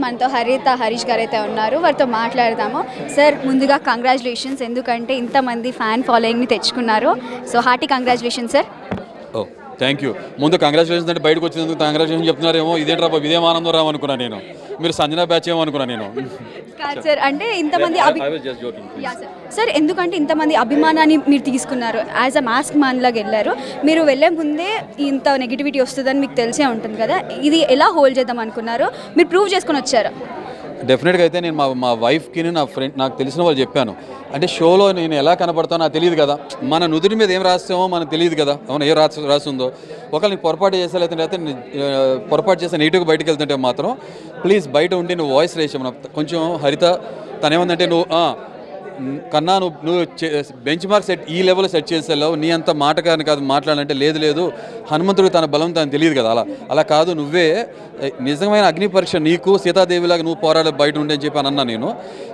మనతో హరీష్ గారు అయితే ఉన్నారు. వారితో మాట్లాడదాము. సార్, ముందుగా కంగ్రాచులేషన్స్, ఎందుకంటే ఇంతమంది ఫ్యాన్ ఫాలోయింగ్ని తెచ్చుకున్నారు. So hearty congratulations sir. ఓ థ్యాంక్ యూ. ముందు కంగ్రాచులేషన్స్ అంటే బయటకు వచ్చినందుకు కంగ్రాచులేషన్ చెప్తున్నారేమో, ఇదేంట్రా ఇదేం ఆనందం రామనుకున్నాను నేను, మీరు సంజనా బ్యాచ్ ఏమో అనుకున్నాను నేను. కాదు సార్, అంటే ఇంతమంది సార్, ఎందుకంటే ఇంతమంది అభిమానాన్ని మీరు తీసుకున్నారు, యాజ్ అ మాస్క్ మ్యాన్ లాగా వెళ్ళారు. మీరు వెళ్ళే ముందే ఇంత నెగిటివిటీ వస్తుందని మీకు తెలిసే ఉంటుంది కదా, ఇది ఎలా హోల్డ్ చేద్దాం అనుకున్నారు, మీరు ప్రూవ్ చేసుకుని వచ్చారు? డెఫినెట్గా అయితే నేను మా వైఫ్కి నా ఫ్రెండ్ నాకు తెలిసిన వాళ్ళు చెప్పాను, అంటే షోలో నేను ఎలా కనపడతానో నాకు తెలియదు కదా, మన నుదుటి మీద ఏం రాస్తామో మనకు తెలియదు కదా, అవును ఏ రాస్తుందో. ఒకవేళ నీకు పొరపాటు చేసేలేదంటే పొరపాటు చేస్తే నెగిటివ్గా బయటకు వెళ్తుంటే మాత్రం ప్లీజ్ బయట ఉండి నువ్వు వాయిస్ రేసాము కొంచెం. హరిత తనేమందంటే నువ్వు కన్నా నువ్వు బెంచ్ మార్క్ సెట్ ఈ లెవెల్లో సెట్ చేసేలావు, నీ అంత మాటకాని కాదు మాట్లాడాలంటే, లేదు హనుమంతుడికి తన బలం తనకు తెలియదు కదా, అలా కాదు, నువ్వే నిజమైన అగ్ని పరీక్ష, నీకు సీతాదేవిలాగా నువ్వు పోరాడే బయట ఉండే అని చెప్పి అన్నా నేను.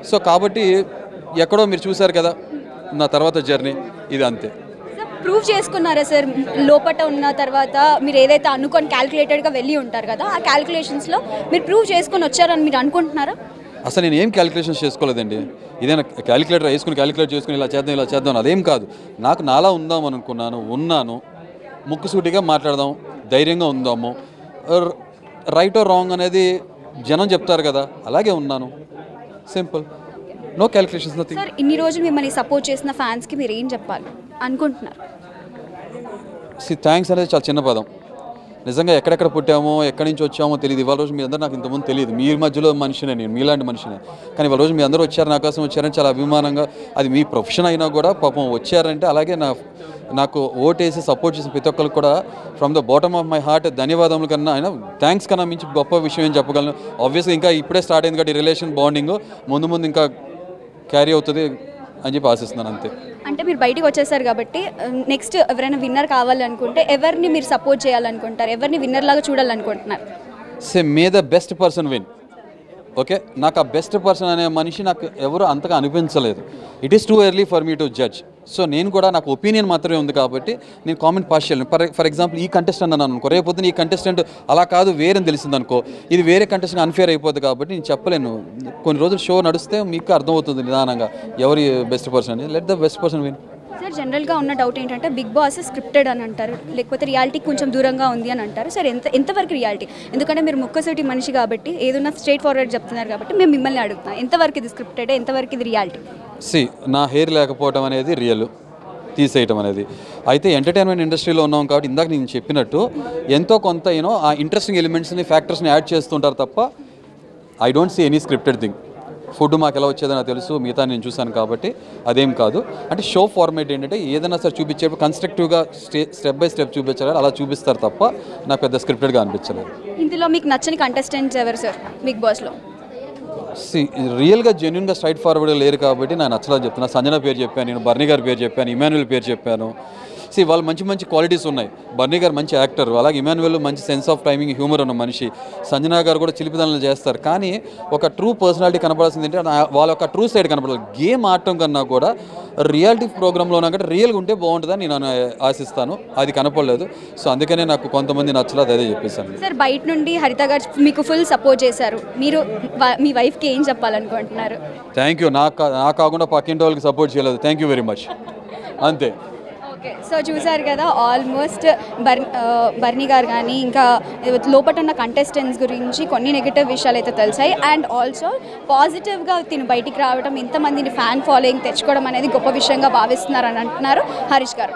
సో కాబట్టి ఎక్కడో మీరు చూశారు కదా నా తర్వాత జర్నీ, ఇది అంతే. ప్రూవ్ చేసుకున్నారా సార్? లోపల ఉన్న తర్వాత మీరు ఏదైతే అనుకొని క్యాలిక్యులేటెడ్గా వెళ్ళి ఉంటారు కదా, ఆ క్యాలిక్యులేషన్స్లో మీరు ప్రూవ్ చేసుకొని వచ్చారని మీరు అనుకుంటున్నారా? అసలు నేను ఏం క్యాలిక్యులేషన్స్ చేసుకోలేదండి. ఇదేనా క్యాలిక్యులేటర్ వేసుకుని క్యాలిక్యులేట్ చేసుకుని ఇలా చేద్దాం అదేం కాదు. నాకు నాలా ఉందాం అనుకున్నాను, ఉన్నాను, ముక్కుసూటిగా మాట్లాడదాం, ధైర్యంగా ఉందాము. రైట్ ఆర్ రాంగ్ అనేది జనం చెప్తారు కదా, అలాగే ఉన్నాను, simple, no calculations, nothing. Sir, ఇన్ని రోజులు మిమ్మల్ని సపోర్ట్ చేసిన ఫ్యాన్స్కి మీరు ఏం చెప్పాలి అనుకుంటున్నారు? థ్యాంక్స్ అనేది చాలా చిన్న పదం. నిజంగా ఎక్కడెక్కడ పుట్టామో ఎక్కడి నుంచి వచ్చామో తెలియదు. ఇవాళ రోజు మీ అందరూ నాకు ఇంతకుముందు తెలియదు, మీ మధ్యలో మనిషినే నేను, మీలాంటి మనిషినే. కానీ ఇవాళ రోజు మీ అందరూ వచ్చారు, నా కోసం వచ్చారని చాలా అభిమానంగా, అది మీ ప్రొఫెషన్ అయినా కూడా పాపం వచ్చారంటే, అలాగే నాకు ఓటేసి సపోర్ట్ చేసిన ప్రతి ఒక్కరికి కూడా from the bottom of my heart ధన్యవాదములు కన్నా అయినా థ్యాంక్స్ కన్నా మించి గొప్ప విషయం ఏం చెప్పగలను. ఆబ్వియస్గా ఇంకా ఇప్పుడే స్టార్ట్ అయింది కాబట్టి రిలేషన్ బాండింగ్ ముందు ఇంకా క్యారీ అవుతుంది అని చెప్పి ఆశిస్తున్నాను, అంతే. అంటే మీరు బయటికి వచ్చేసారు కాబట్టి నెక్స్ట్ ఎవరైనా విన్నర్ కావాలనుకుంటే ఎవరిని మీరు సపోర్ట్ చేయాలనుకుంటారు, ఎవరిని విన్నర్ లాగా చూడాలనుకుంటున్నారు? May the best person win. Okay, నాకు ఆ బెస్ట్ పర్సన్ అనే మనిషి నాకు ఎవరు అంతగా అనిపించలేదు. It is too early for me to judge. So నేను కూడా నాకు ఒపీనియన్ మాత్రమే ఉంది కాబట్టి నేను కామెంట్ పాస్ చేయలేను. ఫర్ ఎగ్జాంపుల్ ఈ కంటెస్టెంట్ అన్నాను అనుకో, రేపు పొద్దున ఈ కంటెస్టెంట్ అలా కాదు వేరేని తెలిసింది అనుకో, ఇది వేరే కంటెస్టెంట్ అన్ఫేర్ అయిపోతుంది కాబట్టి నేను చెప్పలేను. కొన్ని రోజులు షో నడిస్తే మీకు అర్థమవుతుంది నిదానంగా ఎవరి బెస్ట్ పర్సన్ అని. Let the best person win. Sir, జనరల్గా ఉన్న డౌట్ ఏంటంటే బిగ్ బాస్ స్క్రిప్టెడ్ అని అంటారు, లేకపోతే రియాలిటీకి కొంచెం దూరంగా ఉంది అని అంటారు. సార్, ఎంతవరకు రియాలిటీ? ఎందుకంటే మీరు ముక్కసూటి మనిషి కాబట్టి ఏదైనా స్ట్రైట్ ఫార్వర్డ్ చెప్తున్నారు కాబట్టి మేము మిమ్మల్ని అడుగుతున్నాం, ఎంతవరకు ఇది స్క్రిప్టెడ్, ఎంతవరకు ఇది రియాలిటీ? నా హెయిర్ లేకపోవడం అనేది రియల్, తీసేయటం అనేది. అయితే ఎంటర్టైన్మెంట్ ఇండస్ట్రీలో ఉన్నాం కాబట్టి ఇందాక నేను చెప్పినట్టు ఎంతో కొంత ఆ ఇంట్రెస్టింగ్ ఎలిమెంట్స్ని ఫ్యాక్టర్స్ని యాడ్ చేస్తుంటారు తప్ప I don't see any scripted thing. Food మాకు ఎలా వచ్చేదో నాకు తెలుసు, మిగతా నేను చూశాను కాబట్టి అదేం కాదు. అంటే షో ఫార్మేట్ ఏంటంటే ఏదైనా సరే చూపించేప్పుడు కన్స్ట్రక్టివ్గా స్టెప్ బై స్టెప్ చూపించాలి, అలా చూపిస్తారు తప్ప నాకు పెద్ద స్క్రిప్టెడ్గా అనిపించలేదు. ఇందులో మీకు నచ్చని కంటెస్టెంట్స్ ఎవరు సార్ బిగ్ బాస్లో? రియల్గా జెన్యున్గా స్ట్రైట్ ఫార్వర్డ్గా లేరు కాబట్టి నాకు నచ్చలేదు చెప్తున్నా. సంజన పేరు చెప్పాను, నేను బర్నీ గారి పేరు చెప్పాను, ఇమాన్యుయల్ పేరు చెప్పాను. వాళ్ళు మంచి క్వాలిటీస్ ఉన్నాయి. బర్నీ గారు మంచి యాక్టర్, అలాగే ఇమాన్యుయల్ మంచి సెన్స్ ఆఫ్ టైమింగ్, హ్యూమర్ ఉన్న మనిషి. సంజన గారు కూడా చిలిపిదనలు చేస్తారు. కానీ ఒక ట్రూ పర్సనాలిటీ కనపడాల్సింది ఏంటంటే వాళ్ళ ఒక ట్రూ సైడ్ కనపడాలి. గేమ్ ఆడటం కన్నా కూడా రియాలిటీ ప్రోగ్రాంలో ఉన్నా కంటే రియల్గా ఉంటే బాగుంటుందని నేను ఆశిస్తాను. అది కనపడలేదు. సో అందుకనే నాకు కొంతమంది నచ్చలేదు, అదే చెప్పేసాను. సార్, బయట నుండి హరిత గారు మీకు ఫుల్ సపోర్ట్ చేశారు, మీరు మీ వైఫ్కి ఏం చెప్పాలనుకుంటున్నారు? Thank you. నాకు కాకుండా పక్కింటి వాళ్ళకి సపోర్ట్ చేయలేదు. థ్యాంక్ యూ వెరీ మచ్, అంతే. సో చూసారు కదా, ఆల్మోస్ట్ బర్నీ గారు కానీ ఇంకా లోపల ఉన్న కంటెస్టెంట్స్ గురించి కొన్ని నెగిటివ్ విషయాలు అయితే తెలిసాయి. అండ్ ఆల్సో పాజిటివ్గా తిను బయటికి రావడం, ఇంతమందిని ఫ్యాన్ ఫాలోయింగ్ తెచ్చుకోవడం అనేది గొప్ప విషయంగా భావిస్తున్నారని అంటున్నారు హరీష్ గారు.